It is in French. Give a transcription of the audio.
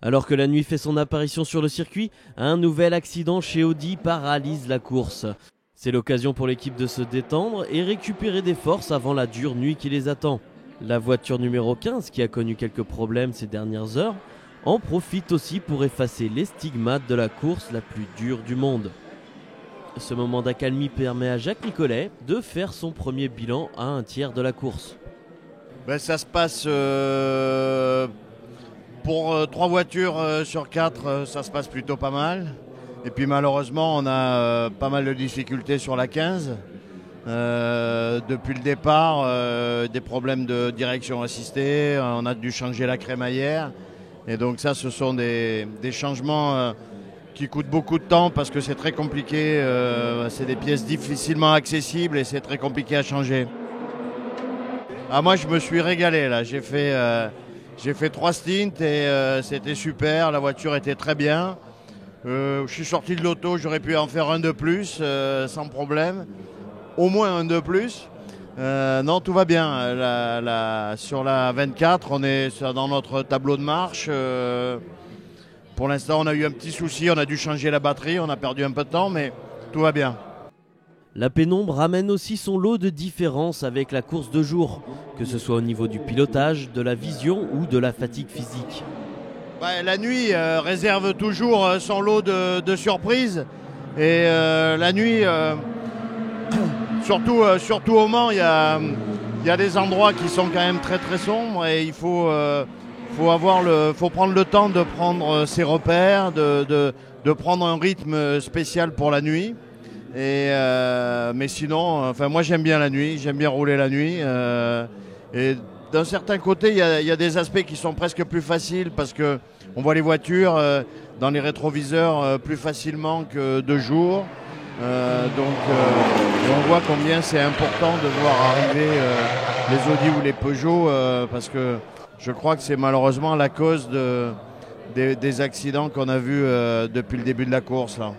Alors que la nuit fait son apparition sur le circuit, un nouvel accident chez Audi paralyse la course. C'est l'occasion pour l'équipe de se détendre et récupérer des forces avant la dure nuit qui les attend. La voiture numéro 15, qui a connu quelques problèmes ces dernières heures, en profite aussi pour effacer les stigmates de la course la plus dure du monde. Ce moment d'accalmie permet à Jacques Nicolet de faire son premier bilan à un tiers de la course. Ça se passe pour 3 voitures sur 4, ça se passe plutôt pas mal. Et puis malheureusement, on a pas mal de difficultés sur la 15. Depuis le départ, des problèmes de direction assistée, on a dû changer la crémaillère. Et donc ça, ce sont des changements qui coûtent beaucoup de temps parce que c'est très compliqué. C'est des pièces difficilement accessibles et c'est très compliqué à changer. Moi, je me suis régalé là. J'ai fait 3 stints et c'était super. La voiture était très bien. Je suis sorti de l'auto, j'aurais pu en faire un de plus sans problème. Au moins un de plus. Non, tout va bien. Sur la 24, on est dans notre tableau de marche. Pour l'instant, on a eu un petit souci. On a dû changer la batterie. On a perdu un peu de temps, mais tout va bien. La pénombre ramène aussi son lot de différences avec la course de jour, que ce soit au niveau du pilotage, de la vision ou de la fatigue physique. La nuit réserve toujours son lot de surprises. Et la nuit, surtout au Mans, il y a des endroits qui sont quand même très très sombres et il faut prendre le temps de prendre ses repères, de prendre un rythme spécial pour la nuit. Mais sinon, moi j'aime bien la nuit, j'aime bien rouler la nuit. Et d'un certain côté, il y a des aspects qui sont presque plus faciles parce que on voit les voitures dans les rétroviseurs plus facilement que de jour. Donc on voit combien c'est important de voir arriver les Audi ou les Peugeot parce que je crois que c'est malheureusement la cause des accidents qu'on a vus depuis le début de la course là.